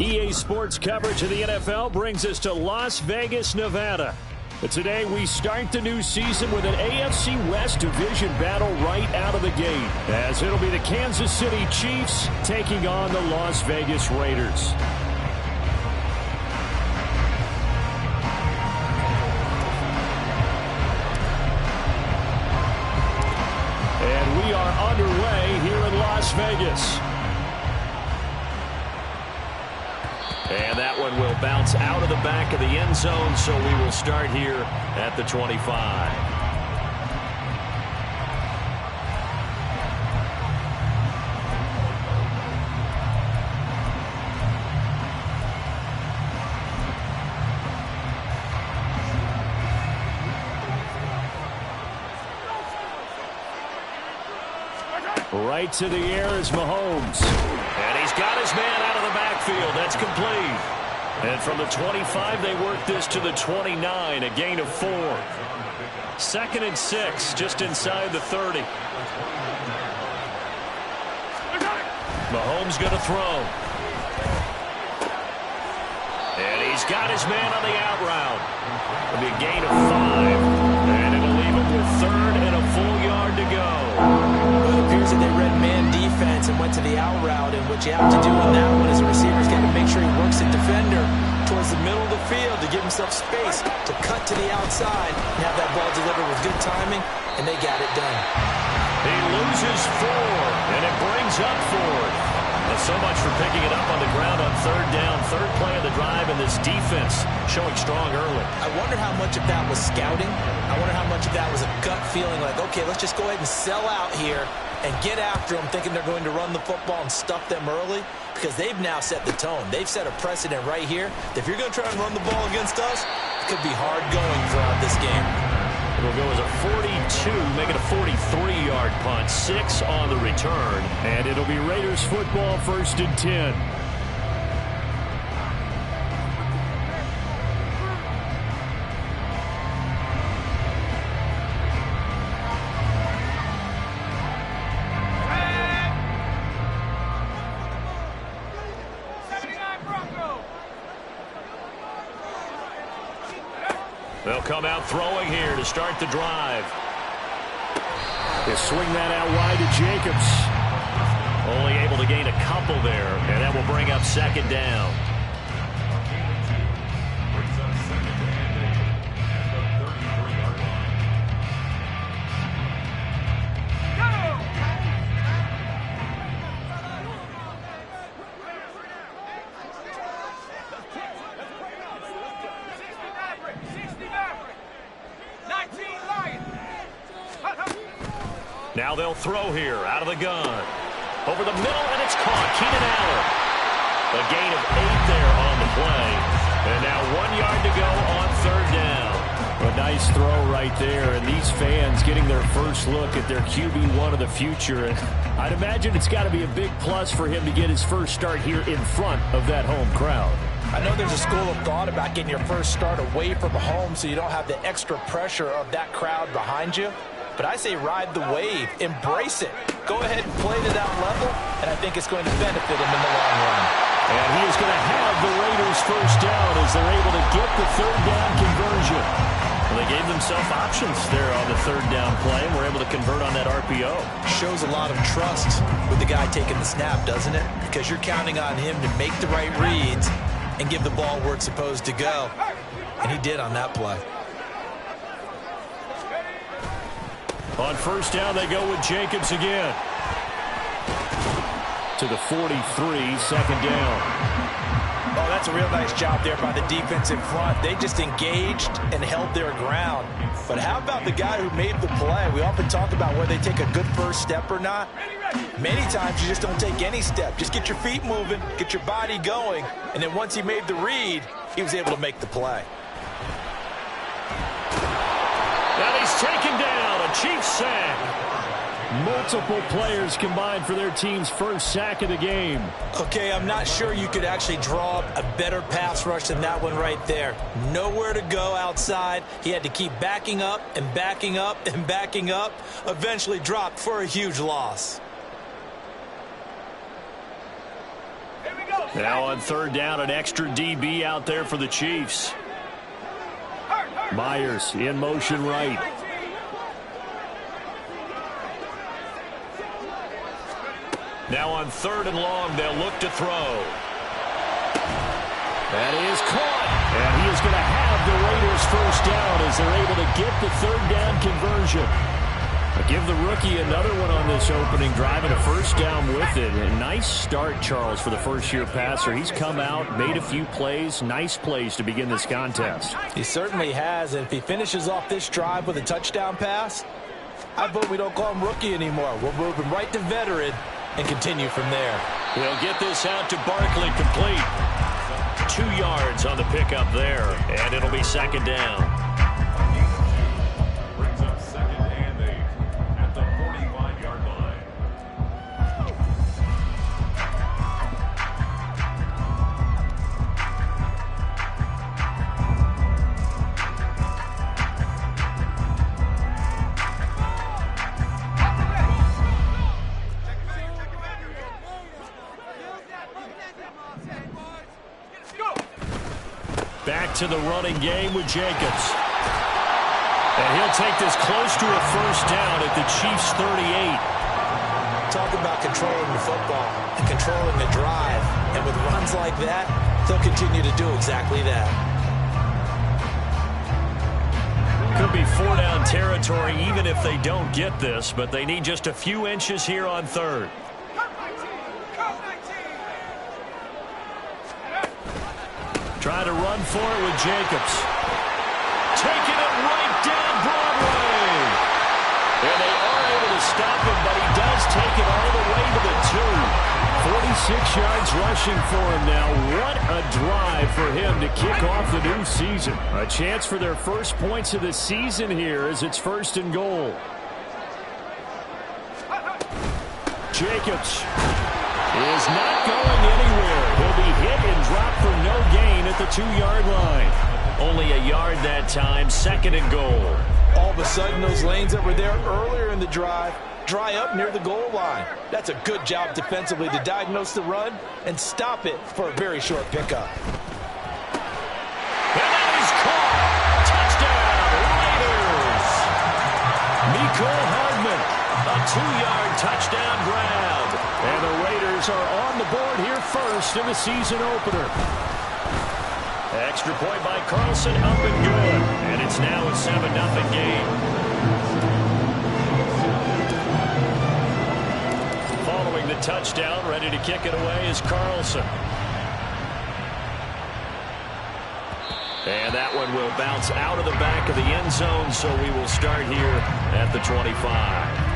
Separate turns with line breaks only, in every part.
EA Sports coverage of the NFL brings us to Las Vegas, Nevada. But today we start the new season with an AFC West division battle right out of the gate, as it'll be the Kansas City Chiefs taking on the Las Vegas Raiders. And we are underway here in Las Vegas. And that one will bounce out of the back of the end zone, so we will start here at the 25. Right to the air is Mahomes. And he's got his man out of the backfield. That's complete. And from the 25, they work this to the 29, a gain of 4. 2nd and 6, just inside the 30. Mahomes going to throw. And he's got his man on the out route. It'll be a gain of 5. And it'll leave him with 3rd and a full yard to go.
Well, it appears that they read man defense and went to the out route, and what you have to do on that one as a receiver is got to make sure he works the defender towards the middle of the field to give himself space to cut to the outside and have that ball delivered with good timing, and they got it done.
He loses 4, and it brings up 4. So much for picking it up on the ground on 3rd down. 3rd play of the drive, and this defense showing strong early.
I wonder how much of that was scouting. I wonder how much of that was a gut feeling like, okay, let's just go ahead and sell out here and get after them, thinking they're going to run the football and stuff them early, because they've now set the tone. They've set a precedent right here. If you're going to try and run the ball against us, it could be hard going throughout this game.
It'll go as a 42, make it a 43-yard punt, 6 on the return, and it'll be Raiders football, 1st and 10. They'll come out throwing here to start the drive. They swing that out wide to Jacobs. Only able to gain a couple there, and that will bring up 2nd down. Now they'll throw here out of the gun. Over the middle, and it's caught. Keenan Allen. A gain of 8 there on the play. And now 1 yard to go on 3rd down. A nice throw right there. And these fans getting their first look at their QB1 of the future. And I'd imagine it's got to be a big plus for him to get his first start here in front of that home crowd.
I know there's a school of thought about getting your first start away from home so you don't have the extra pressure of that crowd behind you. But I say ride the wave. Embrace it. Go ahead and play to that level, and I think it's going to benefit him in the long run.
And he is going to have the Raiders first down as they're able to get the 3rd down conversion. Well, they gave themselves options there on the 3rd down play, and were able to convert on that RPO.
Shows a lot of trust with the guy taking the snap, doesn't it? Because you're counting on him to make the right reads and give the ball where it's supposed to go. And he did on that play.
On 1st down, they go with Jacobs again. To the 43, 2nd down.
Oh, that's a real nice job there by the defense in front. They just engaged and held their ground. But how about the guy who made the play? We often talk about whether they take a good first step or not. Many times you just don't take any step. Just get your feet moving, get your body going, and then once he made the read, he was able to make the play.
Now he's taken down, a Chiefs sack. Multiple players combined for their team's first sack of the game.
Okay, I'm not sure you could actually draw a better pass rush than that one right there. Nowhere to go outside. He had to keep backing up and backing up and backing up. Eventually dropped for a huge loss.
Here we go.
Now on third down, an extra DB out there for the Chiefs. Myers in motion right. Now on third and long, they'll look to throw. That is caught. And he is going to have the Raiders first down as they're able to get the third down conversion. I'll give the rookie another one on this opening drive and a first down with it. A nice start, Charles, for the first-year passer. He's come out, made a few plays, nice plays to begin this contest.
He certainly has, and if he finishes off this drive with a touchdown pass, I vote we don't call him rookie anymore. We'll move him right to veteran and continue from there.
We'll get this out to Barkley, complete. 2 yards on the pickup there, and it'll be second down. Back to the running game with Jacobs. And he'll take this close to a first down at the Chiefs' 38.
Talk about controlling the football and controlling the drive. And with runs like that, they'll continue to do exactly that.
Could be 4-down territory even if they don't get this, but they need just a few inches here on third. Try to run for it with Jacobs. Taking it right down Broadway. And they are able to stop him, but he does take it all the way to the 2. 46 yards rushing for him now. What a drive for him to kick off the new season. A chance for their first points of the season here as it's first and goal. Jacobs is not going anywhere. He'll be hit and dropped for no gain at the 2-yard line. Only a yard that time, second and goal.
All of a sudden, those lanes that were there earlier in the drive dry up near the goal line. That's a good job defensively to diagnose the run and stop it for a very short pickup.
And that is caught. Touchdown, Raiders. Mecole Hardman, a 2-yard touchdown grab. And the Raiders are on the board here first in the season opener. Extra point by Carlson, up and good. And it's now a 7-0 game. Following the touchdown, ready to kick it away is Carlson. And that one will bounce out of the back of the end zone, so we will start here at the 25.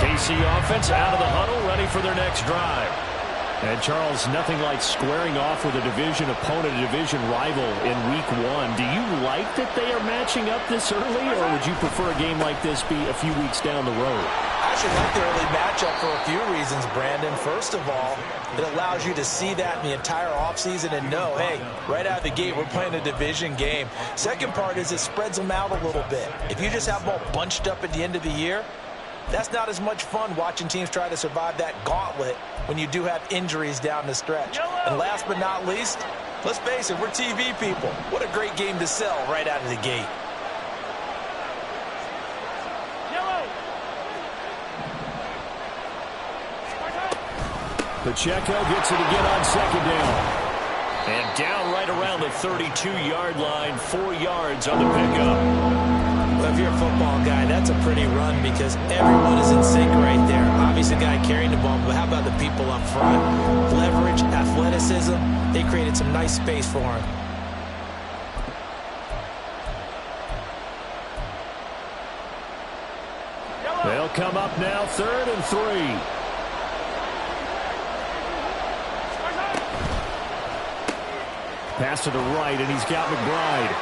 KC offense out of the huddle, ready for their next drive. And, Charles, nothing like squaring off with a division opponent, a division rival in week 1. Do you like that they are matching up this early, or would you prefer a game like this be a few weeks down the road?
I actually like the early matchup for a few reasons, Brandon. First of all, it allows you to see that in the entire offseason and know, hey, right out of the gate, we're playing a division game. Second part is it spreads them out a little bit. If you just have them all bunched up at the end of the year, that's not as much fun watching teams try to survive that gauntlet when you do have injuries down the stretch. And last but not least, let's face it, we're TV people. What a great game to sell right out of the gate.
Pacheco gets it again on second down. And down right around the 32-yard line, 4 yards on the pickup.
Well, if you're a football guy, that's a pretty run because everyone is in sync right there. Obviously, the guy carrying the ball, but how about the people up front? Leverage, athleticism, they created some nice space for him.
They'll come up now, 3rd and 3. Pass to the right, and he's got McBride.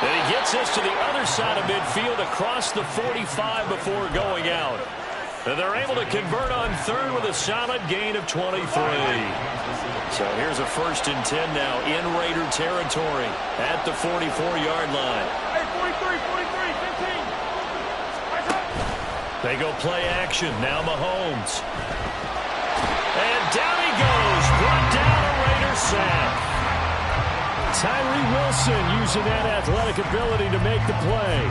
And he gets this to the other side of midfield across the 45 before going out. And they're able to convert on 3rd with a solid gain of 23. So here's a 1st and 10 now in Raider territory at the 44-yard line.
Hey, 43, 15.
They go play action. Now Mahomes. And down he goes. Brought down a Raider sack.
Tyree Wilson using that athletic ability to make the play.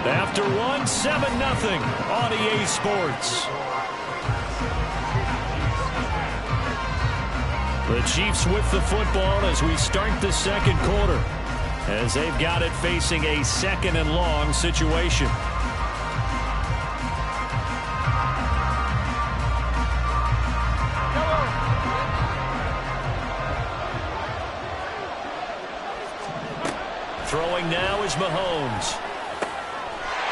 After one, 7-0 on EA Sports. The Chiefs with the football as we start the second quarter, as they've got it facing a 2nd and long situation. Throwing now is Mahomes.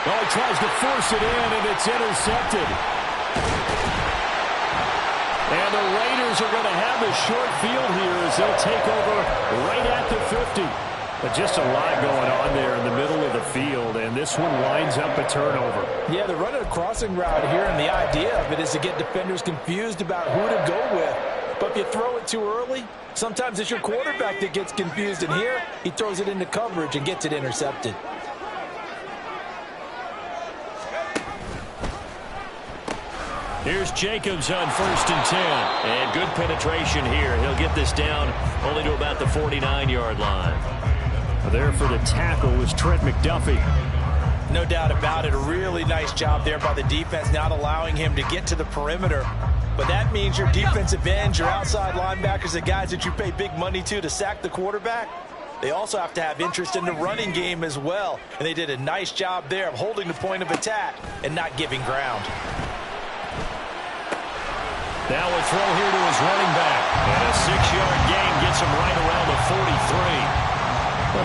Oh, he tries to force it in, and it's intercepted. And the Raiders are going to have a short field here as they'll take over right at the 50.
But just a lot going on there in the middle of the field, and this one winds up a turnover.
Yeah, they're running a crossing route here, and the idea of it is to get defenders confused about who to go with. But if you throw it too early, sometimes it's your quarterback that gets confused, and here he throws it into coverage and gets it intercepted.
Here's Jacobs on 1st and 10. And good penetration here. He'll get this down only to about the 49-yard line.
There for the tackle was Trent McDuffie.
No doubt about it. A really nice job there by the defense, not allowing him to get to the perimeter. But that means your defensive ends, your outside linebackers, the guys that you pay big money to sack the quarterback, they also have to have interest in the running game as well. And they did a nice job there of holding the point of attack and not giving ground.
Now a throw here to his running back. And a 6-yard gain gets him right around the 43.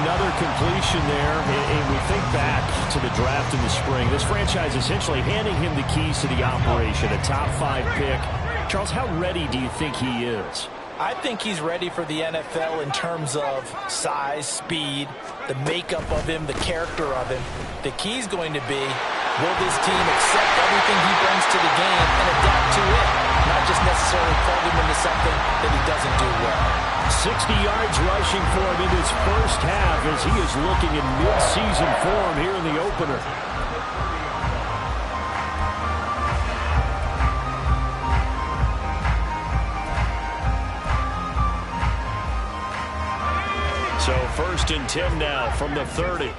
Another completion there, and we think back to the draft in the spring. This franchise essentially handing him the keys to the operation, a top 5 pick. Charles, how ready do you think he is?
I think he's ready for the NFL in terms of size, speed, the makeup of him, the character of him. The key's going to be, will this team accept everything he brings to the game and adapt to it, not just necessarily plug him into something that he doesn't do well.
60 yards rushing for him in his first half as he is looking in mid-season form here in the opener.
So 1st and 10 now from the 30.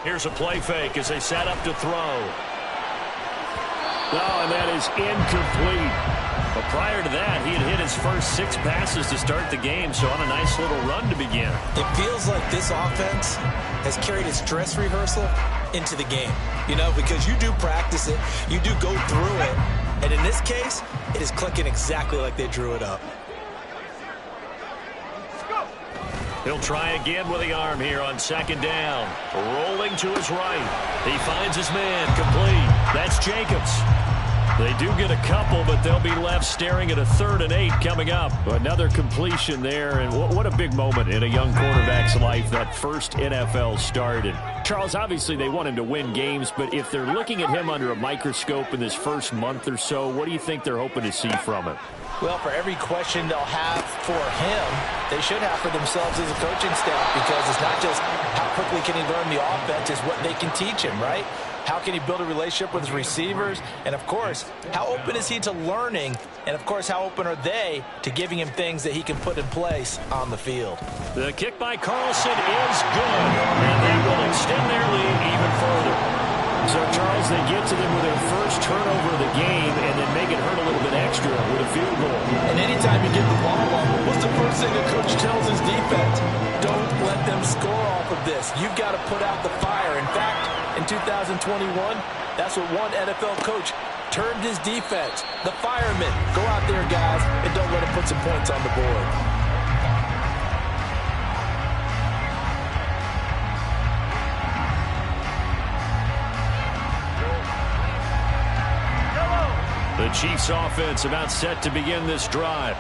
Here's a play fake as they set up to throw.
Oh, and that is incomplete.
But prior to that, he had hit his first 6 passes to start the game, so on a nice little run to begin.
It feels like this offense has carried its dress rehearsal into the game. You know, because you do practice it, you do go through it, and in this case, it is clicking exactly like they drew it up.
He'll try again with the arm here on 2nd down. Rolling to his right. He finds his man complete. That's Jacobs. They do get a couple, but they'll be left staring at a 3rd and 8 coming up.
Another completion there, and what a big moment in a young quarterback's life, that first NFL start. And Charles, obviously they want him to win games, but if they're looking at him under a microscope in this first month or so, what do you think they're hoping to see from him?
Well, for every question they'll have for him, they should have for themselves as a coaching staff, because it's not just how quickly can he learn the offense, it's what they can teach him, right? How can he build a relationship with his receivers? And, of course, how open is he to learning? And, of course, how open are they to giving him things that he can put in place on the field?
The kick by Carlson is good, and that will extend their lead even further.
So, Charles, they get to them with their first turnover of the game and then make it hurt a little bit extra with a field goal.
And anytime you get the ball up, what's the first thing the coach tells his defense? Don't let them score off of this. You've got to put out the fire. In fact, in 2021, that's what one NFL coach termed his defense. The firemen. Go out there, guys, and don't let them put some points on the board.
The Chiefs offense about set to begin this drive.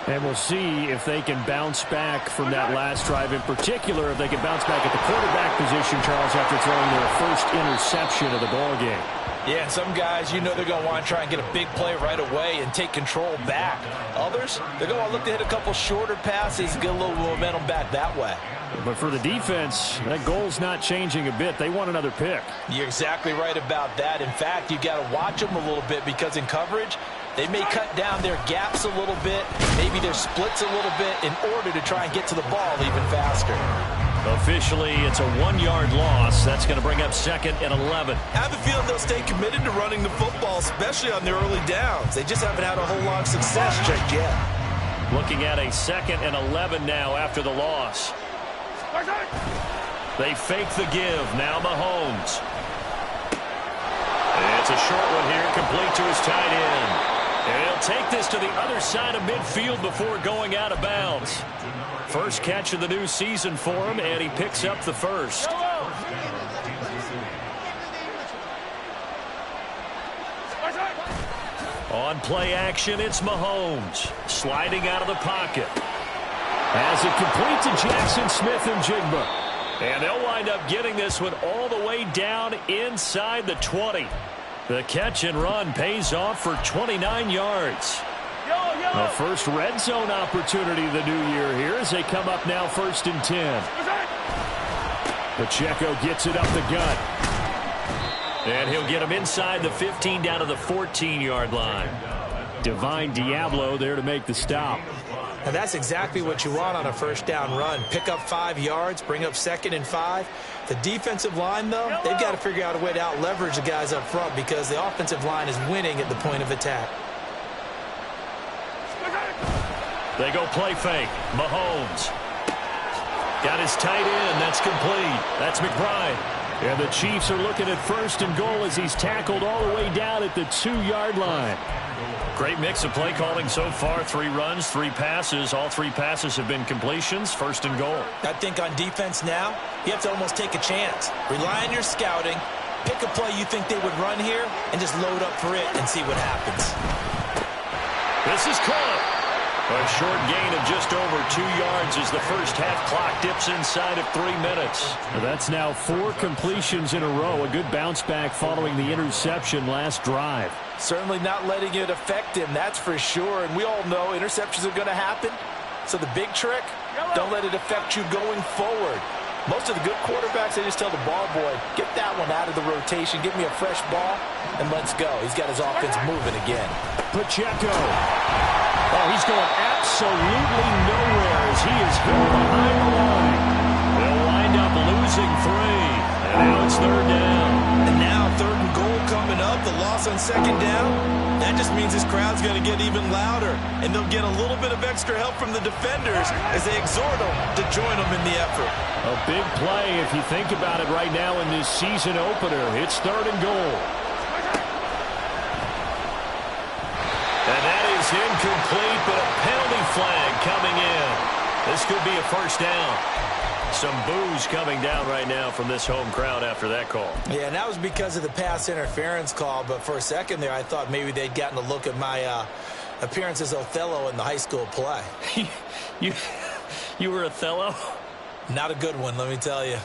And we'll see if they can bounce back from that last drive. In particular, if they can bounce back at the quarterback position, Charles, after throwing their first interception of the ballgame.
Yeah, and some guys, you know they're going to want to try and get a big play right away and take control back. Others, they're going to look to hit a couple shorter passes, get a little momentum back that way.
But for the defense, that goal's not changing a bit. They want another pick.
You're exactly right about that. In fact, you got to watch them a little bit because in coverage, they may cut down their gaps a little bit, maybe their splits a little bit in order to try and get to the ball even faster.
Officially, it's a 1-yard loss. That's going to bring up 2nd and 11.
I have a feeling they'll stay committed to running the football, especially on their early downs. They just haven't had a whole lot of success just yet.
Looking at a 2nd and 11 now after the loss. They fake the give. Now Mahomes. And it's a short one here, complete to his tight end. And he'll take this to the other side of midfield before going out of bounds. First catch of the new season for him, and he picks up the first. On play action, it's Mahomes. Sliding out of the pocket. As it complete to Jackson Smith and Jigba. And they'll wind up getting this one all the way down inside the 20. The catch and run pays off for 29 yards. The first red zone opportunity of the new year here as they come up now 1st and 10. Pacheco gets it up the gut. And he'll get him inside the 15 down to the 14-yard line. Divine Diablo there to make the stop.
And that's exactly what you want on a first down run. Pick up 5 yards, bring up 2nd and 5. The defensive line, though, they've got to figure out a way to out-leverage the guys up front because the offensive line is winning at the point of attack.
They go play fake. Mahomes. Got his tight end. That's complete. That's McBride. And the Chiefs are looking at 1st and goal as he's tackled all the way down at the 2-yard line. Great mix of play calling so far. 3 runs, 3 passes. All 3 passes have been completions. 1st and goal.
I think on defense now, you have to almost take a chance. Rely on your scouting. Pick a play you think they would run here and just load up for it and see what happens.
This is caught. A short gain of just over 2 yards as the first half clock dips inside of 3 minutes. That's now 4 completions in a row. A good bounce back following the interception last drive.
Certainly not letting it affect him, that's for sure. And we all know interceptions are going to happen. So the big trick, don't let it affect you going forward. Most of the good quarterbacks, they just tell the ball boy, get that one out of the rotation, give me a fresh ball, and let's go. He's got his offense moving again.
Pacheco. Oh, he's going absolutely nowhere as he is hit behind the line. They'll wind up losing 3. And now it's 3rd down.
And now 3rd and goal coming up. The loss on 2nd down. That just means this crowd's going to get even louder. And they'll get a little bit of extra help from the defenders as they exhort them to join them in the effort.
A big play if you think about it right now in this season opener. It's 3rd and goal. And that is incomplete, but a penalty flag coming in. This could be a 1st down. Some boos coming down right now from this home crowd after that call.
Yeah, and that was because of the pass interference call, but for a second there I thought maybe they'd gotten a look at my appearance as Othello in the high school play.
You were Othello?
Not a good one, let me tell you.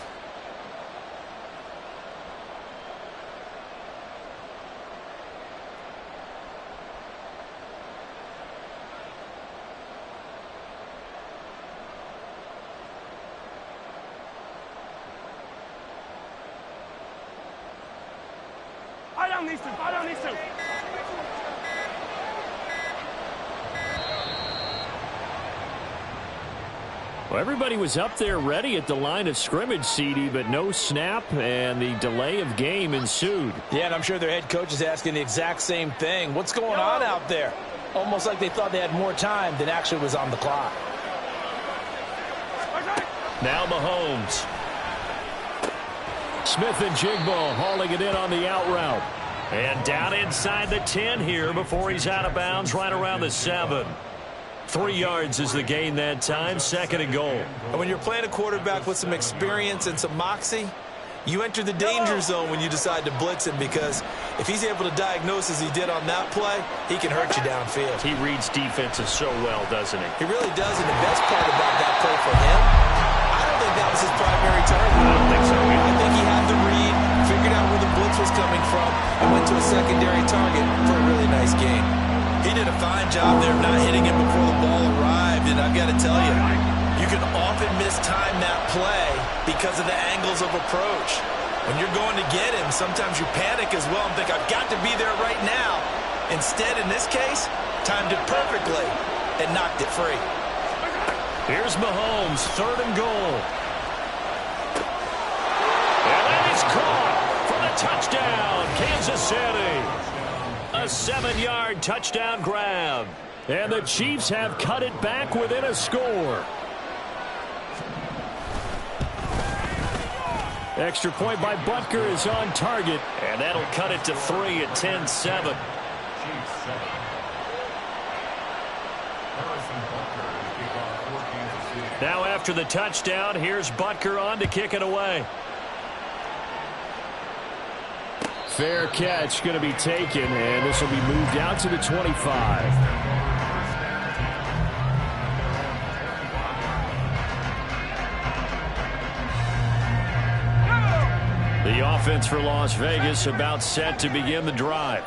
I don't need to.
Well, everybody was up there ready at the line of scrimmage, CD, but no snap, and the delay of game ensued.
Yeah, and I'm sure their head coach is asking the exact same thing. What's going on out there? Almost like they thought they had more time than actually was on the clock.
Now Mahomes. Smith and Jigba hauling it in on the out route. And down inside the 10 here before he's out of bounds right around the 7. 3 yards is the gain that time, 2nd and goal.
And when you're playing a quarterback with some experience and some moxie, you enter the danger zone when you decide to blitz him, because if he's able to diagnose as he did on that play, he can hurt you downfield.
He reads defenses so well, doesn't he?
He really does, and the best part about that play for him, I don't think that was his primary target.
I don't think so either.
I think he had the read, figured out where the blitz was coming from and went to a secondary target for a really nice gain. He did a fine job there of not hitting him before the ball arrived, and I've got to tell you, you can often mistime that play because of the angles of approach. When you're going to get him, sometimes you panic as well and think, I've got to be there right now. Instead, in this case, timed it perfectly and knocked it free.
Here's Mahomes, 3rd and goal. And that is caught for the touchdown, Kansas City. A 7-yard touchdown grab.
And the Chiefs have cut it back within a score. Extra point by Butker is on target.
And that'll cut it to 3 at 10-7. Now after the touchdown, here's Butker on to kick it away.
Fair catch going to be taken, and this will be moved out to the 25. The offense for Las Vegas about set to begin the drive.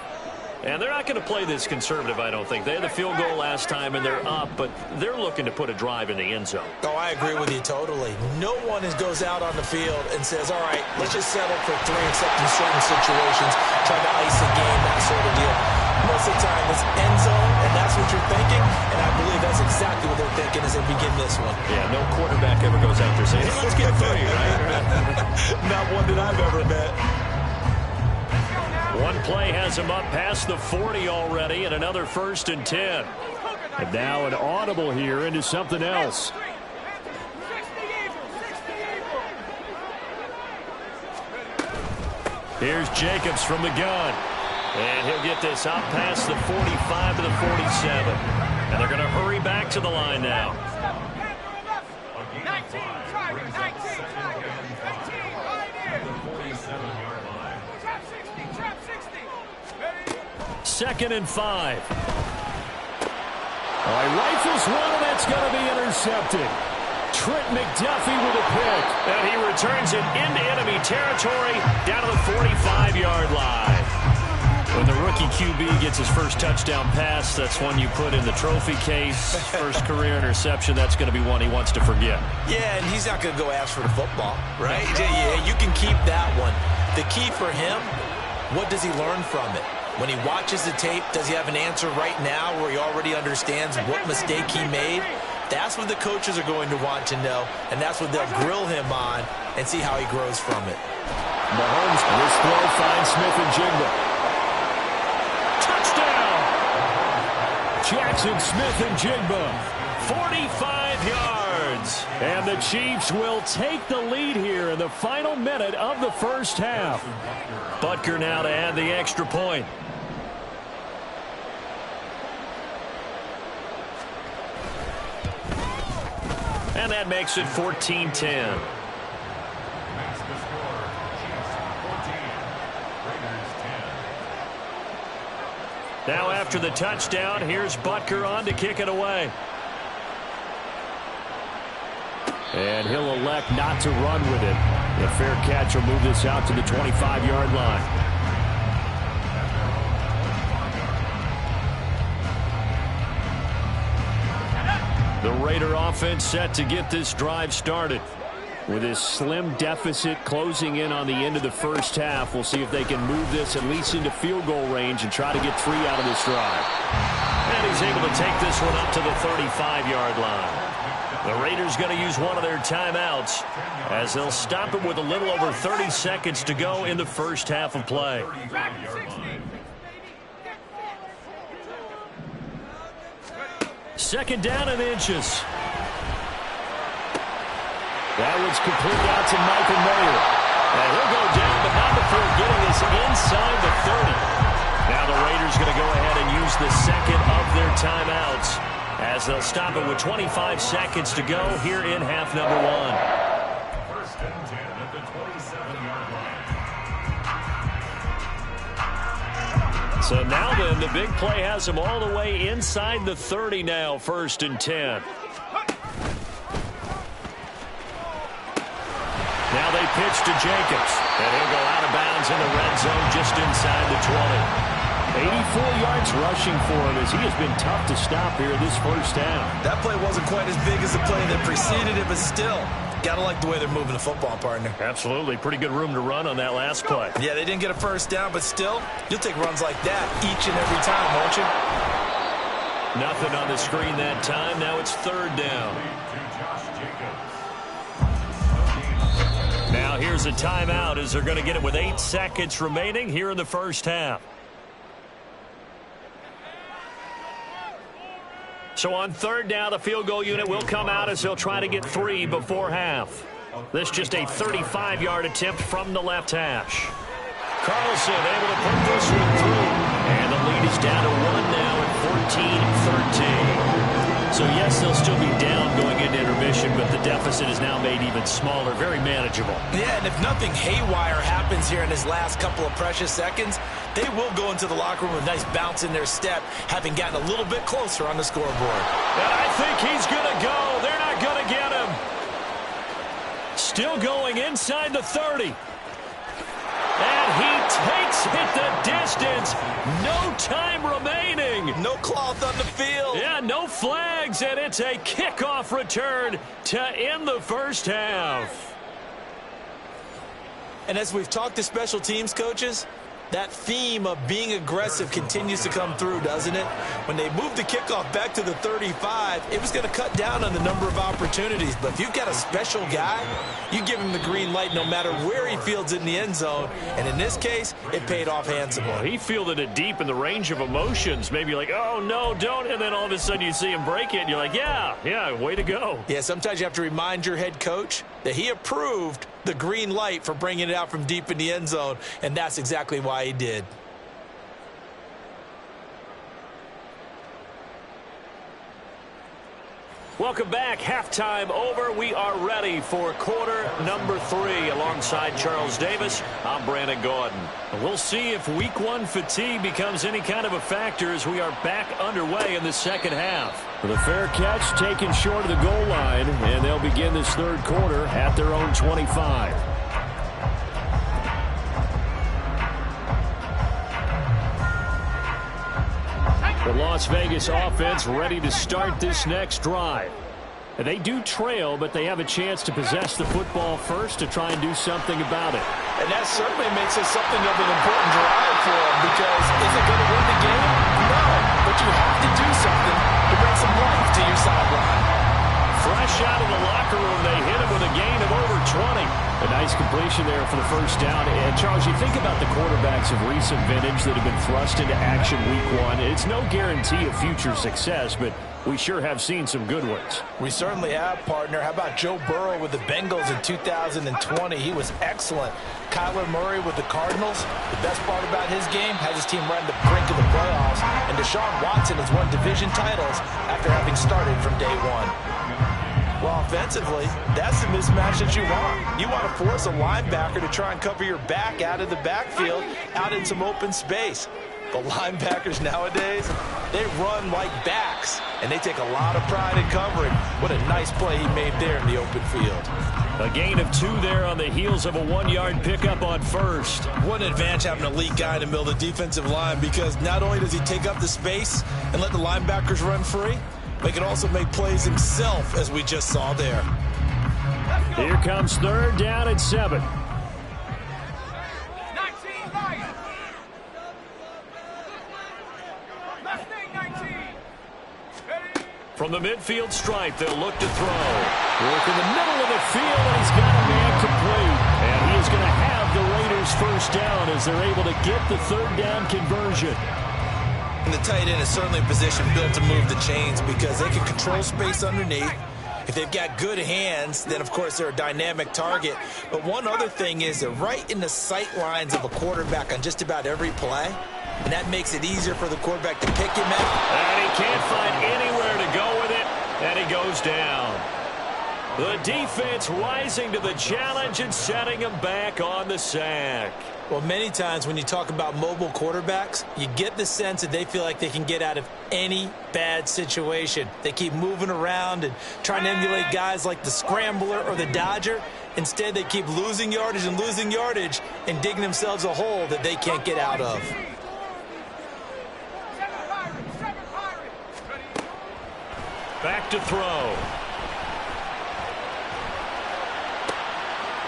And they're not going to play this conservative, I don't think. They had the field goal last time, and they're up, but they're looking to put a drive in the end zone.
Oh, I agree with you totally. No one goes out on the field and says, all right, let's just settle for 3, except in certain situations, try to ice a game, that sort of deal. Most of the time, it's end zone, and that's what you're thinking, and I believe that's exactly what they're thinking as they begin this one.
Yeah, no quarterback ever goes out there saying, hey, let's get 3, right?
Not one that I've ever met.
One play has him up past the 40 already, and another 1st and 10.
And now an audible here into something else.
Here's Jacobs from the gun. And he'll get this out past the 45 to the 47. And they're going to hurry back to the line now. 2nd and 5.
Rifles one, and that's going to be intercepted. Trent McDuffie with a pick.
And he returns it into enemy territory down to the 45-yard line. When the rookie QB gets his first touchdown pass, that's one you put in the trophy case. First career interception, that's going to be one he wants to forget.
Yeah, and he's not going to go ask for the football, right? Yeah, you can keep that one. The key for him, what does he learn from it? When he watches the tape, does he have an answer right now where he already understands what mistake he made? That's what the coaches are going to want to know, and that's what they'll grill him on and see how he grows from it.
Mahomes, this throw finds Smith and Jigba.
Touchdown!
Jackson Smith and Jigba.
45 yards.
And the Chiefs will take the lead here in the final minute of the first half.
Butker now to add the extra point. And that makes it 14-10. Now after the touchdown, here's Butker on to kick it away.
And he'll elect not to run with it. The fair catch will move this out to the 25-yard line. The Raider offense set to get this drive started. With this slim deficit closing in on the end of the first half, we'll see if they can move this at least into field goal range and try to get 3 out of this drive.
And he's able to take this one up to the 35-yard line. The Raiders going to use one of their timeouts as they'll stop it with a little over 30 seconds to go in the first half of play. Second down and inches.
That was complete out to Michael Mayer.
And he'll go down, but not before getting this inside the 30. Now the Raiders going to go ahead and use the second of their timeouts as they'll stop it with 25 seconds to go here in half number 1.
First and 10 at the 27-yard line.
So now then, the big play has them all the way inside the 30 now, 1st and 10.
Now they pitch to Jacobs, and he'll go out of bounds in the red zone just inside the 20. 84 yards rushing for him as he has been tough to stop here this first half.
That play wasn't quite as big as the play that preceded it, but still, got to like the way they're moving the football, partner.
Absolutely. Pretty good room to run on that last play.
Yeah, they didn't get a first down, but still, you'll take runs like that each and every time, won't you?
Nothing on the screen that time. Now it's third down. Now here's a timeout as they're going to get it with 8 seconds remaining here in the first half. So on third down, the field goal unit will come out as they'll try to get 3 before half. This just a 35-yard attempt from the left hash. Carlson able to put this one through. And the lead is down to 1 now at 14-13. So yes, they'll still be down going into intermission, but the deficit is now made even smaller, very manageable.
Yeah, and if nothing haywire happens here in his last couple of precious seconds, they will go into the locker room with a nice bounce in their step, having gotten a little bit closer on the scoreboard.
And I think he's going to go. They're not going to get him. Still going inside the 30. And he takes it the distance. No time remaining.
No cloth on the field.
Yeah, no flags, and it's a kickoff return to end the first half.
And as we've talked to special teams coaches, that theme of being aggressive continues to come through, doesn't it? When they moved the kickoff back to the 35, it was going to cut down on the number of opportunities. But if you've got a special guy, you give him the green light no matter where he fields in the end zone. And in this case, it paid off handsomely.
He fielded it deep in the range of emotions. Maybe like, oh, no, don't. And then all of a sudden you see him break it, and you're like, yeah, way to go.
Yeah, sometimes you have to remind your head coach that he approved the green light for bringing it out from deep in the end zone, and that's exactly why he did.
Welcome back. Halftime over. We are ready for quarter number 3. Alongside Charles Davis, I'm Brandon Gordon. We'll see if week 1 fatigue becomes any kind of a factor as we are back underway in the second half.
The fair catch taken short of the goal line, and they'll begin this third quarter at their own 25. The Las Vegas offense ready to start this next drive. They do trail, but they have a chance to possess the football first to try and do something about it.
And that certainly makes it something of an important drive for them, because is it going to win the game? No, but you have to do something to bring some life to your sideline.
Fresh out of the locker room, they hit him with a gain of over 20.
A nice completion there for the first down. And, Charles, you think about the quarterbacks of recent vintage that have been thrust into action week 1. It's no guarantee of future success, but we sure have seen some good ones.
We certainly have, partner. How about Joe Burrow with the Bengals in 2020? He was excellent. Kyler Murray with the Cardinals. The best part about his game, has his team right on the brink of the playoffs. And Deshaun Watson has won division titles after having started from day 1. Well, offensively, that's the mismatch that you want. You want to force a linebacker to try and cover your back out of the backfield, out in some open space. The linebackers nowadays, they run like backs, and they take a lot of pride in covering. What a nice play he made there in the open field.
A gain of 2 there on the heels of a 1-yard pickup on first.
What an advantage having an elite guy in the middle of the defensive line, because not only does he take up the space and let the linebackers run free, but he can also make plays himself, as we just saw there.
Here comes third down and 7.
From the midfield stripe, they'll look to throw. Work in the middle of the field, and he's got a man complete. And he is going to have the Raiders first down as they're able to get the third down conversion.
And the tight end is certainly a position built to move the chains, because they can control space underneath. If they've got good hands, then, of course, they're a dynamic target. But one other thing is they're right in the sight lines of a quarterback on just about every play. And that makes it easier for the quarterback to pick him out.
And he can't find anywhere to go with it, and he goes down. The defense rising to the challenge and setting him back on the sack.
Well, many times when you talk about mobile quarterbacks, you get the sense that they feel like they can get out of any bad situation. They keep moving around and trying to emulate guys like the Scrambler or the Dodger, Instead, they keep losing yardage and digging themselves a hole that they can't get out of.
Back to throw.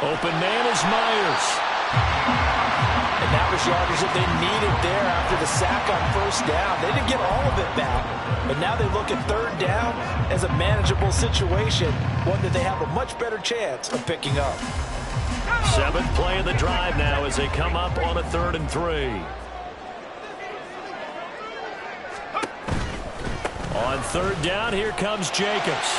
Open man is Myers.
And that was yardage that they needed there after the sack on first down. They didn't get all of it back, but now they look at third down as a manageable situation, one that they have a much better chance of picking up.
7th play of the drive now as they come up on a 3rd and 3. On 3rd down, here comes Jacobs.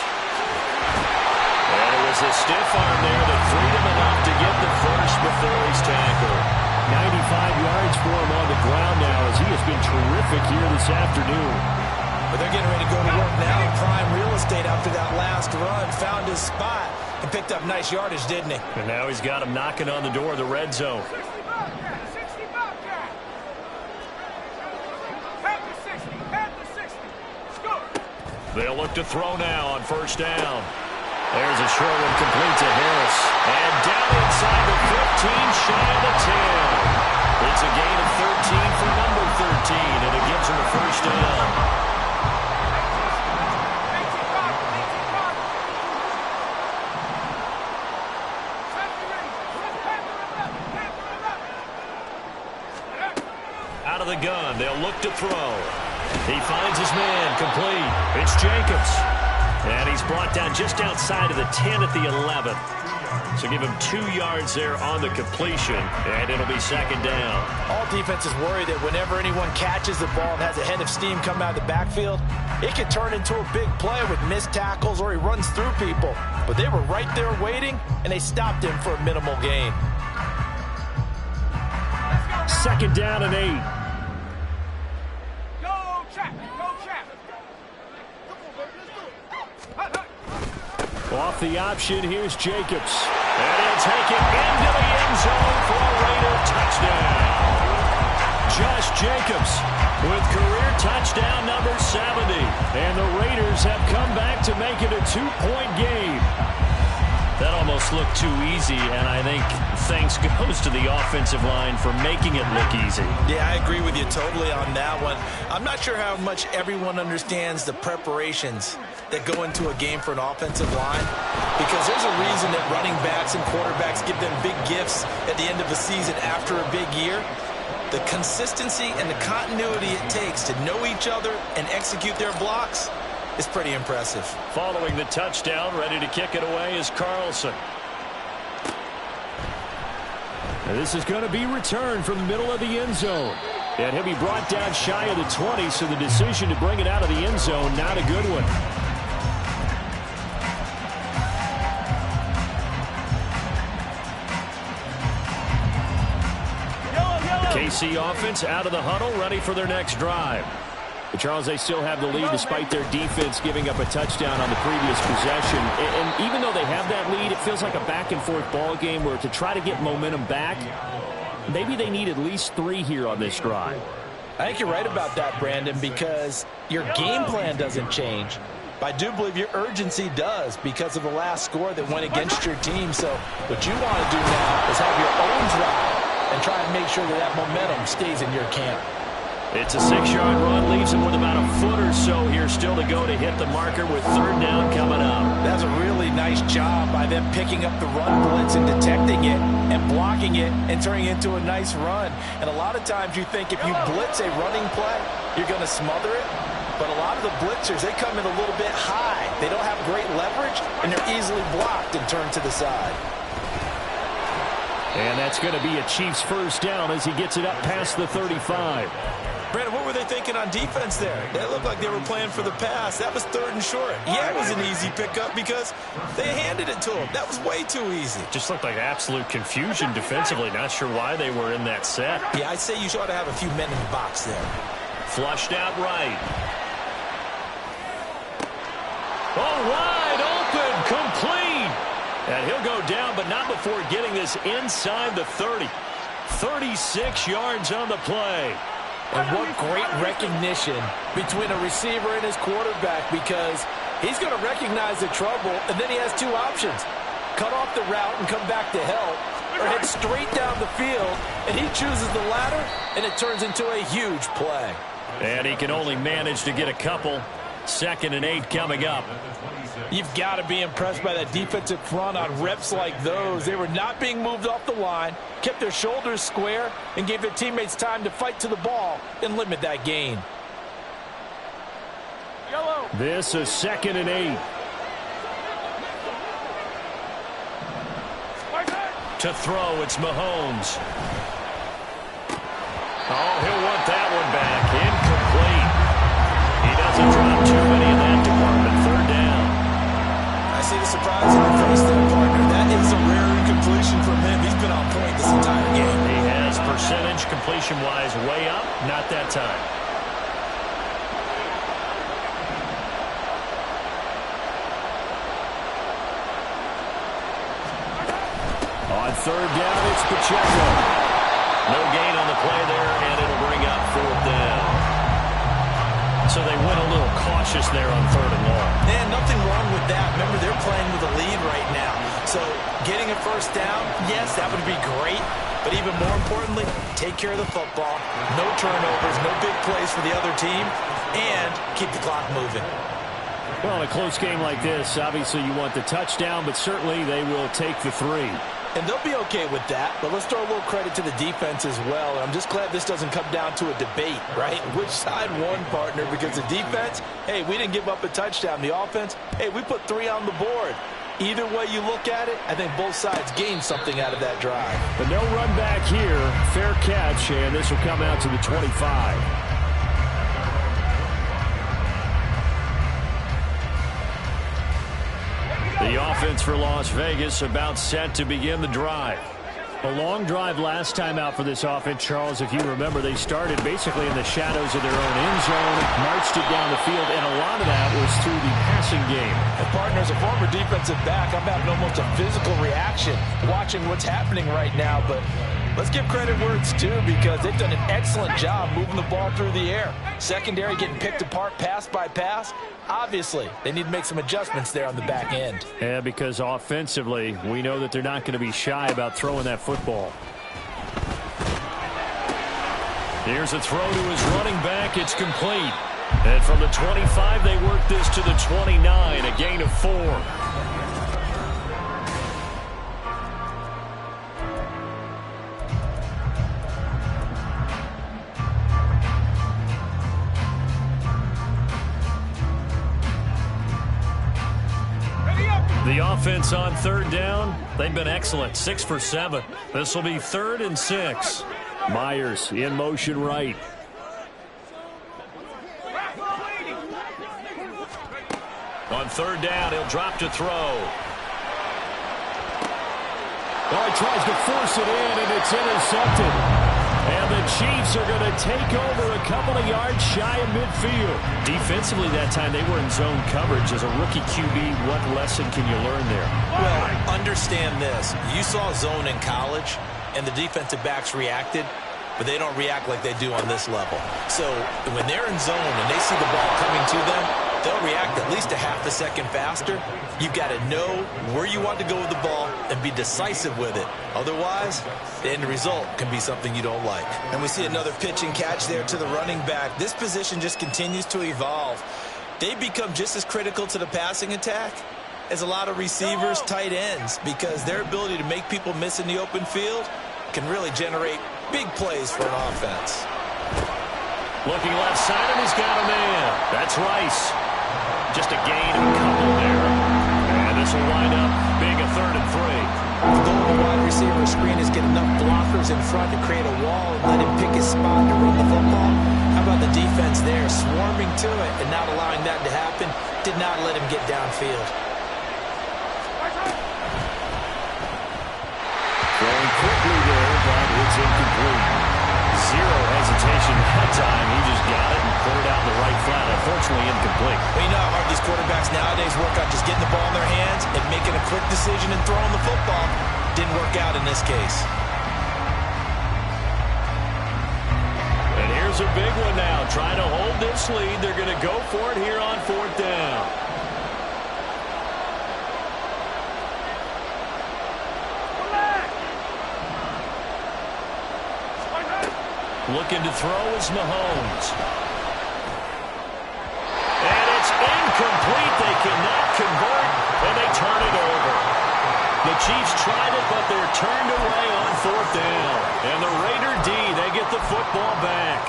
And it was a stiff arm there that freed him enough to get the first before he's tackled.
95 yards for him on the ground now as he has been terrific here this afternoon.
But they're getting ready to go to work now in prime real estate after that last run. Found his spot and picked up nice yardage, didn't he?
And now he's got him knocking on the door of the red zone. They'll look to throw now on first down. There's a short one complete to Harris. And down inside the 15, shy of the 10. It's a gain of 13 for number 13, and it gives him a first down. Out of the gun, they'll look to throw. He finds his man, complete. It's Jacobs. And he's brought down just outside of the 10 at the 11. So give him 2 yards there on the completion, and it'll be 2nd down.
All defenses worry that whenever anyone catches the ball and has a head of steam come out of the backfield, it can turn into a big play with missed tackles or he runs through people. But they were right there waiting, and they stopped him for a minimal gain.
2nd down and 8. Off the option, here's Jacobs.
And he'll take it into the end zone for a Raider touchdown.
Josh Jacobs
With career touchdown number 70.
And the Raiders have come back to make it a 2-point game.
That almost looked too easy, and I think thanks goes to the offensive line for making it look easy.
Yeah, I agree with you totally on that one. I'm not sure how much everyone understands the preparations that go into a game for an offensive line, because there's a reason that running backs and quarterbacks give them big gifts at the end of a season after a big year. The consistency and the continuity it takes to know each other and execute their blocks is pretty impressive.
Following the touchdown, ready to kick it away is Carlson.
And this is going to be returned from the middle of the end zone. And he'll be brought down shy of the 20, so the decision to bring it out of the end zone, not a good one. KC offense out of the huddle, ready for their next drive. But Charles, they still have the lead despite their defense giving up a touchdown on the previous possession. And even though they have that lead, it feels like a back-and-forth ball game where to try to get momentum back, maybe they need at least 3 here on this drive.
I think you're right about that, Brandon, because your game plan doesn't change. But I do believe your urgency does because of the last score that went against your team. So what you want to do now is have your own drive and try and make sure that that momentum stays in your camp.
It's a 6-yard run, leaves him with about a foot or so here still to go to hit the marker with 3rd down coming up.
That's a really nice job by them picking up the run blitz and detecting it and blocking it and turning it into a nice run. And a lot of times you think if you blitz a running play, you're going to smother it. But a lot of the blitzers, they come in a little bit high. They don't have great leverage, and they're easily blocked and turned to the side.
And that's going to be a Chiefs 1st down as he gets it up past the 35.
Brandon, what were they thinking on defense there? It looked like they were playing for the pass. That was 3rd and short. Yeah, it was an easy pickup because they handed it to him. That was way too easy.
Just looked like absolute confusion defensively. Not sure why they were in that set.
Yeah, I'd say you ought to have a few men in the box there.
Flushed out right. Oh, wide open, complete. And he'll go down, but not before getting this inside the 30. 36 yards on the play.
And what great recognition between a receiver and his quarterback, because he's going to recognize the trouble, and then he has 2 options. cut off the route and come back to help, or head straight down the field, and he chooses the latter, and it turns into a huge play.
And he can only manage to get a couple. 2nd and 8 coming up.
You've got to be impressed by that defensive front on reps like those. They were not being moved off the line, kept their shoulders square, and gave their teammates time to fight to the ball and limit that gain.
Yellow.
This is 2nd and 8. To throw, it's Mahomes. Oh, he'll want that one back. Incomplete. He doesn't drop too many in that department. 3rd down.
I see the surprise in the face there, partner. That is a rare incompletion from him. He's been on point this entire game.
He has percentage completion-wise way up. Not that time. On 3rd down, it's Pacheco. No gain on the play there, and it'll bring up 4th down. So they went a little cautious there on 3rd and long.
And nothing wrong with that. Remember, they're playing with a lead right now. So getting a 1st down, yes, that would be great. But even more importantly, take care of the football. No turnovers, no big plays for the other team, and keep the clock moving.
Well, in a close game like this, obviously you want the touchdown, but certainly they will take the 3.
And they'll be okay with that, but let's throw a little credit to the defense as well. I'm just glad this doesn't come down to a debate, right? Which side won, partner? Because the defense, hey, we didn't give up a touchdown. The offense, hey, we put 3 on the board. Either way you look at it, I think both sides gained something out of that drive.
But no run back here. Fair catch, and this will come out to the 25. The offense for Las Vegas about set to begin the drive. A long drive last time out for this offense, Charles. If you remember, they started basically in the shadows of their own end zone, marched it down the field, and a lot of that was through the passing game.
And partner, as a former defensive back, I'm having almost a physical reaction watching what's happening right now. But let's give credit where it's due, because they've done an excellent job moving the ball through the air. Secondary getting picked apart pass by pass. Obviously, they need to make some adjustments there on the back end.
Yeah, because offensively, we know that they're not going to be shy about throwing that football. Here's a throw to his running back. It's complete. And from the 25, they work this to the 29, a gain of 4. The offense on 3rd down, they've been excellent, 6 for 7. This will be 3rd and 6. Myers in motion right. On 3rd down, he'll drop to throw. Oh, he tries to force it in, and it's intercepted. And the Chiefs are going to take over a couple of yards shy of midfield. Defensively that time, they were in zone coverage. As a rookie QB, what lesson can you learn there?
Well, understand this. You saw zone in college, and the defensive backs reacted, but they don't react like they do on this level. So when they're in zone and they see the ball coming to them, they'll react at least a half a second faster. You've got to know where you want to go with the ball and be decisive with it. Otherwise, the end result can be something you don't like. And we see another pitch and catch there to the running back. This position just continues to evolve. They become just as critical to the passing attack as a lot of receivers, tight ends, because their ability to make people miss in the open field can really generate big plays for an offense.
Looking left side, and he's got a man. That's Rice. Just a gain of a couple there. And this will wind up being a 3rd and 3.
The goal of the wide receiver screen is get enough blockers in front to create a wall and let him pick his spot to run the football. How about the defense there, swarming to it and not allowing that to happen? Did not let him get downfield.
Throwing quickly there, but it's incomplete. Zero hesitation that time. He just got it and put it out in the right flat. Unfortunately, incomplete.
Well, you know how hard these quarterbacks nowadays work on just getting the ball in their hands and making a quick decision and throwing the football. Didn't work out in this case.
And here's a big one now. Trying to hold this lead. They're going to go for it here on 4th down.
Looking to throw is Mahomes. And it's incomplete. They cannot convert, and they turn it over. The Chiefs tried it, but they're turned away on 4th down. And the Raider D, they get the football back.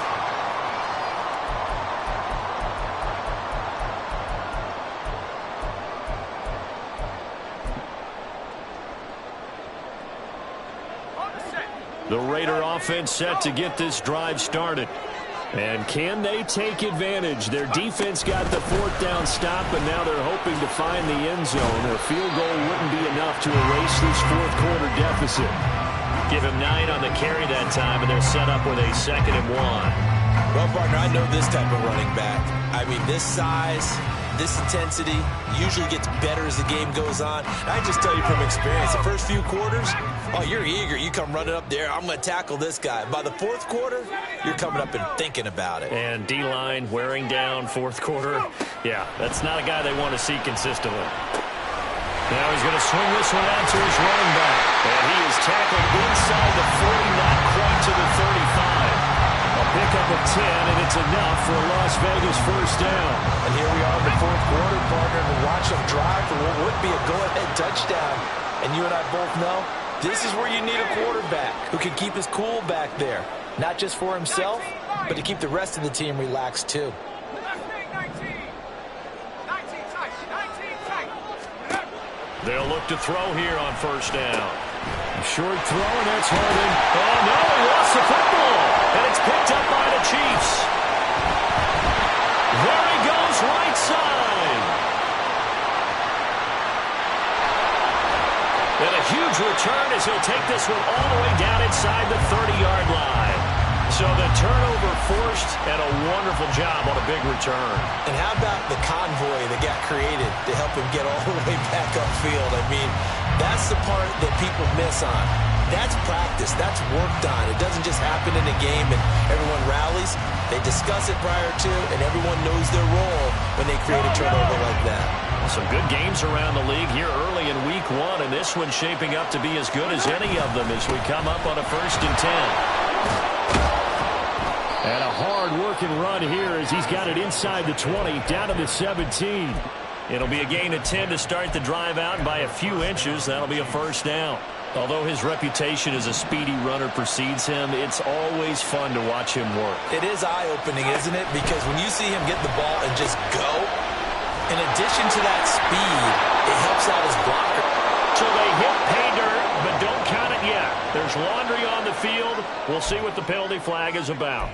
The Raider offense set to get this drive started. And can they take advantage? Their defense got the 4th down stop, and now they're hoping to find the end zone. A field goal wouldn't be enough to erase this 4th quarter deficit. Give him 9 on the carry that time, and they're set up with a 2nd and 1.
Well, partner, I know this type of running back. I mean, this size, this intensity usually gets better as the game goes on. I just tell you from experience, the first few quarters, oh, you're eager. You come running up there, I'm going to tackle this guy. By the 4th quarter, you're coming up and thinking about it.
And D-line wearing down 4th quarter. Yeah, that's not a guy they want to see consistently. Now he's going to swing this one out to his running back. And he is tackled inside the 40, not quite to the 35. A pickup of 10, and it's enough for a Las Vegas 1st down.
And here we are in the 4th quarter, partner, and watch them drive for what would be a go-ahead touchdown. And you and I both know this is where you need a quarterback who can keep his cool back there. Not just for himself, but to keep the rest of the team relaxed too.
They'll look to throw here on 1st down. A short throw, and that's Harden. Oh, no, he lost the football. And it's picked up by the Chiefs. There he goes, right side. And a huge return as he'll take this one all the way down inside the 30-yard line. So the turnover forced, and a wonderful job on a big return.
And how about the convoy that got created to help him get all the way back upfield? I mean, that's the part that people miss on. That's practice. That's worked on. It doesn't just happen in a game and everyone rallies. They discuss it prior to, and everyone knows their role when they create a turnover like that.
Some good games around the league here early in week 1, and this one's shaping up to be as good as any of them as we come up on a 1st and 10.
And a hard-working run here as he's got it inside the 20, down to the 17.
It'll be a gain of 10 to start the drive out, and by a few inches, that'll be a 1st down. Although his reputation as a speedy runner precedes him, it's always fun to watch him work.
It is eye-opening, isn't it? Because when you see him get the ball and just go, in addition to that speed, it helps out his blocker.
So they hit pay dirt, but don't count it yet. There's laundry on the field. We'll see what the penalty flag is about.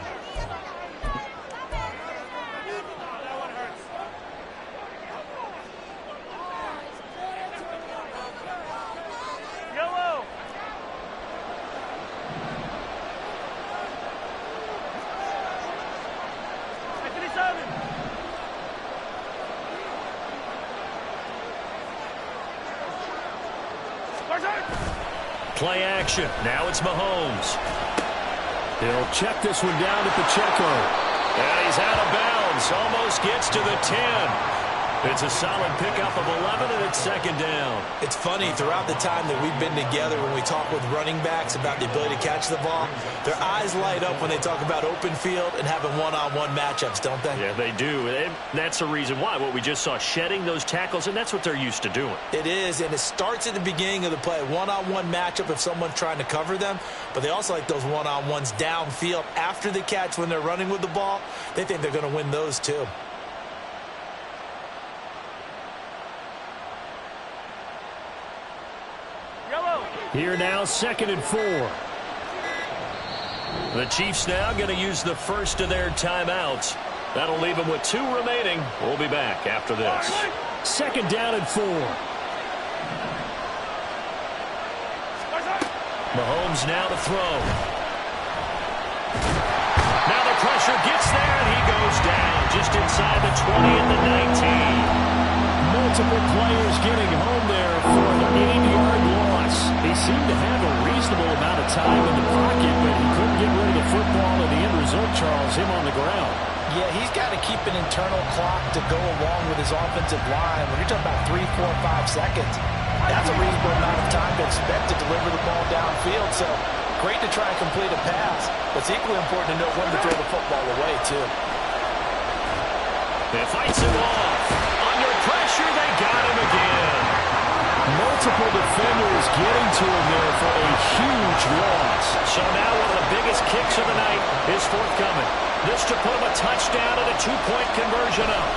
Play action. Now it's Mahomes.
He'll check this one down at the checker.
And he's out of bounds. Almost gets to the 10. It's a solid pickup of 11, and it's 2nd down.
It's funny, throughout the time that we've been together, when we talk with running backs about the ability to catch the ball, their eyes light up when they talk about open field and having one-on-one matchups, don't they?
Yeah, they do. And that's the reason why. What we just saw, shedding those tackles, and that's what they're used to doing.
It is, and it starts at the beginning of the play. One-on-one matchup if someone's trying to cover them, but they also like those one-on-ones downfield after the catch when they're running with the ball. They think they're going to win those too.
Here now, 2nd and 4.
The Chiefs now going to use the first of their timeouts. That'll leave them with 2 remaining. We'll be back after this.
2nd down and 4.
Mahomes now to throw. Now the pressure gets there, and he goes down just inside the 20 and the 19.
Multiple players getting home there for an 8-yard loss. He seemed to have a reasonable amount of time in the pocket, but he couldn't get rid of the football, and the end result, Charles, him on the ground.
Yeah, he's got to keep an internal clock to go along with his offensive line. When you're talking about 3, 4, 5 seconds, that's a reasonable amount of time to expect to deliver the ball downfield. So great to try and complete a pass, but it's equally important to know when to throw the football away, too.
It fights him off. Under pressure, they got him again.
Multiple defenders getting to him there for a huge loss.
So now one of the biggest kicks of the night is forthcoming. This to put him a touchdown and a 2-point conversion up.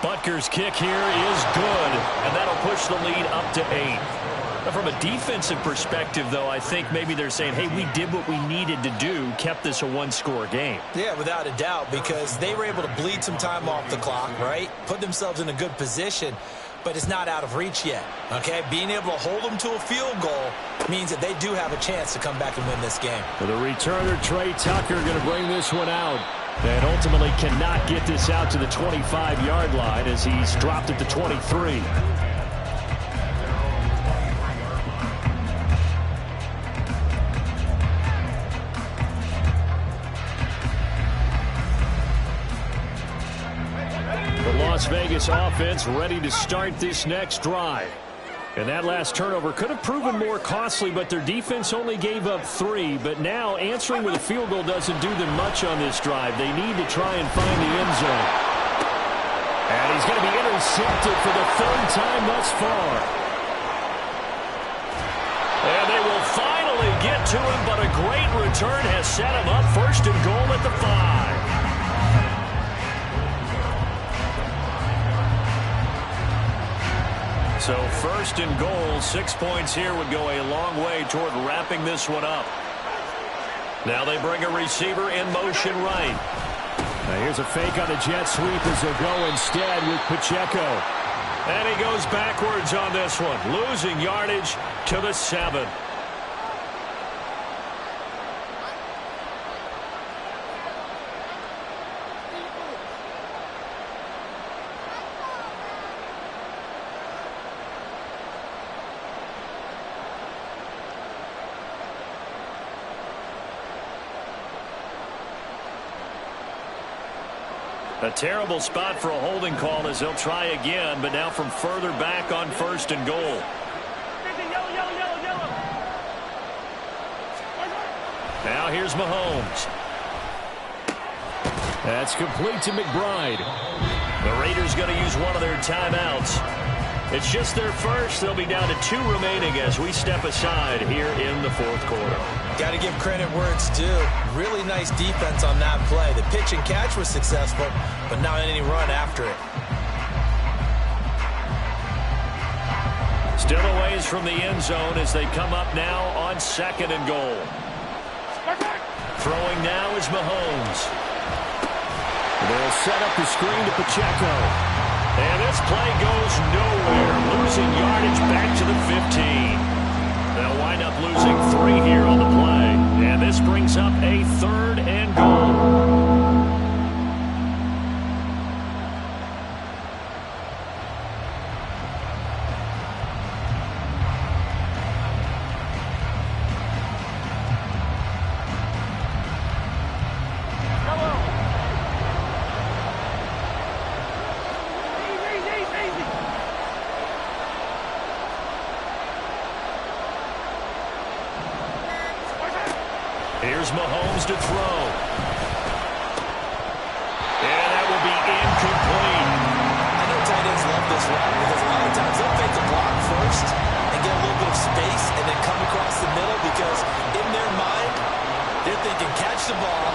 Butker's kick here is good, and that'll push the lead up to 8. Now, from a defensive perspective, though, I think maybe they're saying, hey, we did what we needed to do, kept this a one-score game.
Yeah, without a doubt, because they were able to bleed some time off the clock, right? Put themselves in a good position, but it's not out of reach yet, okay? Being able to hold them to a field goal means that they do have a chance to come back and win this game.
For the returner, Trey Tucker, going to bring this one out. And ultimately cannot get this out to the 25-yard line as he's dropped at the 23. The Las Vegas offense ready to start this next drive. And that last turnover could have proven more costly, but their defense only gave up 3. But now answering with a field goal doesn't do them much on this drive. They need to try and find the end zone. And he's going to be intercepted for the 3rd time thus far.
And they will finally get to him, but a great return has set him up 1st and goal at the 5. So 1st and goal, 6 points here would go a long way toward wrapping this one up. Now they bring a receiver in motion right.
Now here's a fake on the jet sweep as they'll go instead with Pacheco.
And he goes backwards on this one, losing yardage to the 7. A terrible spot for a holding call as they'll try again, but now from further back on 1st and goal. Now here's Mahomes.
That's complete to McBride.
The Raiders going to use one of their timeouts. It's just their first. They'll be down to 2 remaining as we step aside here in the 4th quarter.
Got to give credit where it's due. Really nice defense on that play. The pitch and catch was successful, but not any run after it.
Still a ways from the end zone as they come up now on 2nd and goal. Throwing now is Mahomes.
They'll set up the screen to Pacheco.
And this play goes nowhere, losing yardage back to the 15. They'll wind up losing 3 here on the play. And this brings up a 3rd and goal. Here's Mahomes to throw. And that will be incomplete.
I know tight ends love this route because a lot of times they'll fake the block first and get a little bit of space and then come across the middle because in their mind, they're thinking catch the ball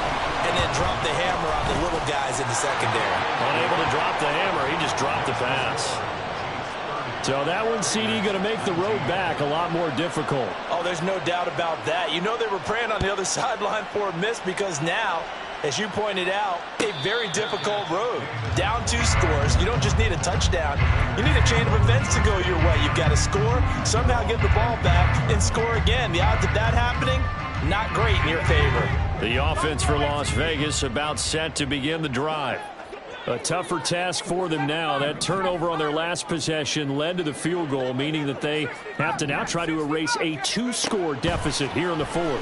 and then drop the hammer on the little guys in the secondary.
Unable to drop the hammer, he just dropped the pass.
So that one, CD, going to make the road back a lot more difficult.
Oh, there's no doubt about that. You know they were praying on the other sideline for a miss because now, as you pointed out, a very difficult road. Down 2 scores. You don't just need a touchdown. You need a chain of events to go your way. You've got to score, somehow get the ball back, and score again. The odds of that happening, not great in your favor.
The offense for Las Vegas about set to begin the drive. A tougher task for them now. That turnover on their last possession led to the field goal, meaning that they have to now try to erase a 2-score deficit here in the 4th.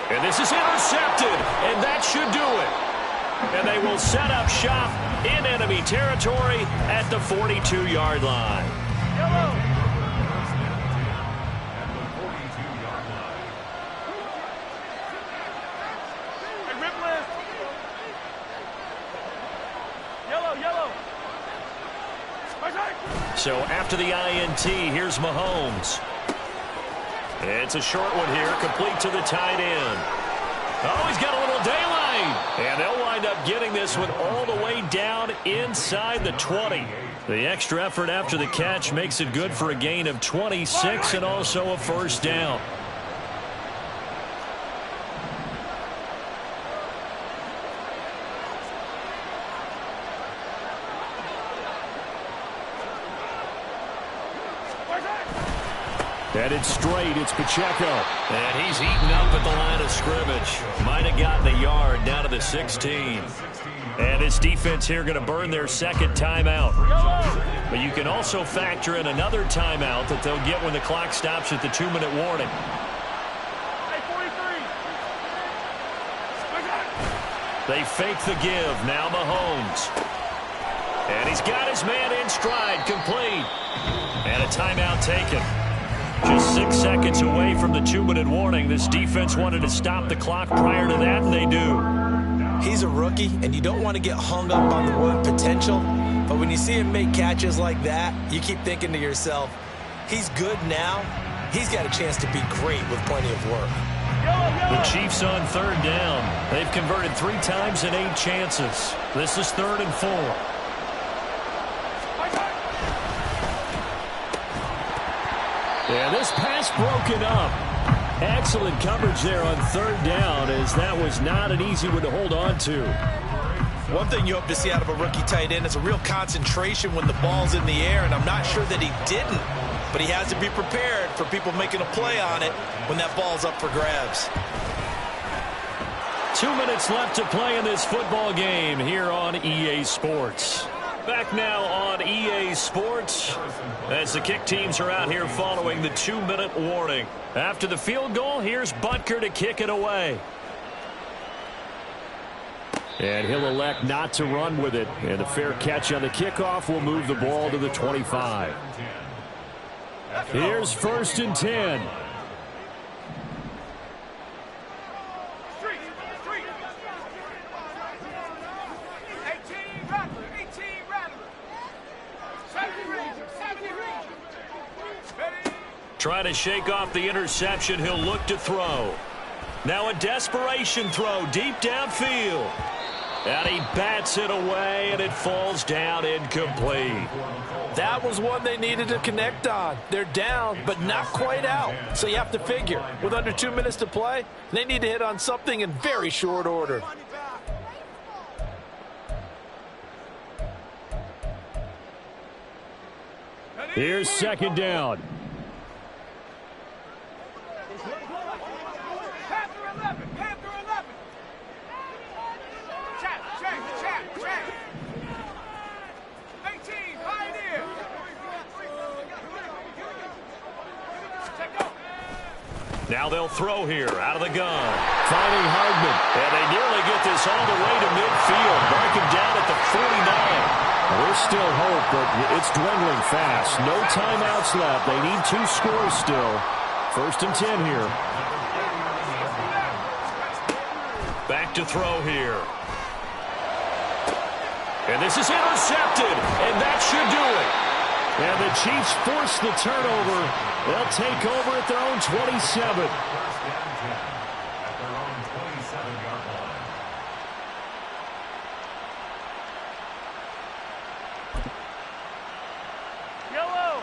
And this is intercepted, and that should do it. And they will set up shop in enemy territory at the 42-yard line. So after the INT, here's Mahomes. It's a short one here, complete to the tight end. Oh, he's got a little daylight. And they'll wind up getting this one all the way down inside the 20. The extra effort after the catch makes it good for a gain of 26 and also a first down.
Headed straight, it's Pacheco.
And he's eaten up at the line of scrimmage. Might have gotten a yard down to the 16. And this defense here going to burn their second timeout. But you can also factor in another timeout that they'll get when the clock stops at the 2-minute warning. They fake the give. Now Mahomes. And he's got his man in stride, complete. And a timeout taken. Just 6 seconds away from the 2-minute warning. This defense wanted to stop the clock prior to that, and they do.
He's a rookie, and you don't want to get hung up on the word potential. But when you see him make catches like that, you keep thinking to yourself, he's good now. He's got a chance to be great with plenty of work.
The Chiefs on third down. They've converted 3 times in 8 chances. This is 3rd and 4.
Yeah, this pass broken up. Excellent coverage there on third down, as that was not an easy one to hold on to.
One thing you hope to see out of a rookie tight end is a real concentration when the ball's in the air, and I'm not sure that he didn't, but he has to be prepared for people making a play on it when that ball's up for grabs.
2 minutes left to play in this football game here on EA Sports. Back now on EA Sports as the kick teams are out here following the 2-minute warning. After the field goal, here's Butker to kick it away.
And he'll elect not to run with it. And a fair catch on the kickoff will move the ball to the 25. Here's 1st and 10.
Trying to shake off the interception. He'll look to throw. Now a desperation throw deep downfield. And he bats it away, and it falls down incomplete.
That was one they needed to connect on. They're down, but not quite out. So you have to figure, with under 2 minutes to play, they need to hit on something in very short order.
Here's 2nd down.
Now they'll throw here out of the gun.
Finding Hardman.
And they nearly get this all the way to midfield. Mark him down at the 49.
There's still hope, but it's dwindling fast. No timeouts left. They need 2 scores still. 1st and 10 here.
Back to throw here. And this is intercepted. And that should do it.
And the Chiefs force the turnover. They'll take over at their own 27.
Yellow.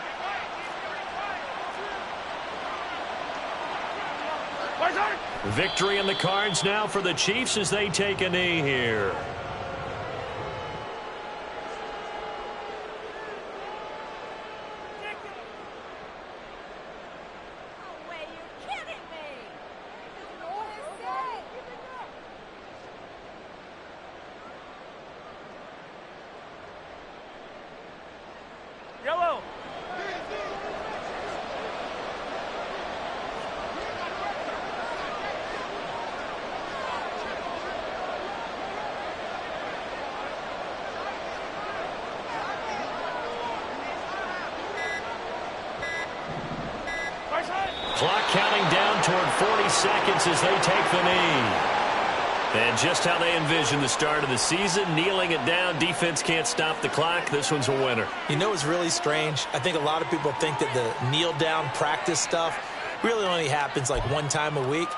Victory in the cards now for the Chiefs as they take a knee here.
Yellow.
Clock counting down toward 40 seconds as they take the knee.
And just how they envisioned the start of the season, kneeling it down, defense can't stop the clock. This one's a winner.
You know what's really strange? I think a lot of people think that the kneel-down practice stuff really only happens like one time a week.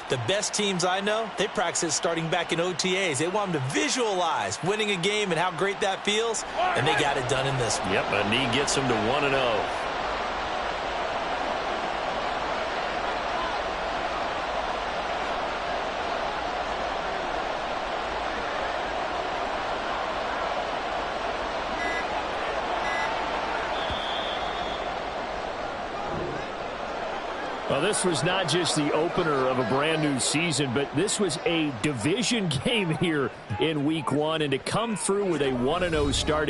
The best teams I know, they practice it starting back in OTAs. They want them to visualize winning a game and how great that feels, and they got it done in this one.
Yep, a knee gets them to 1-0. Well, this was not just the opener of a brand-new season, but this was a division game here in Week 1, and to come through with a 1-0 start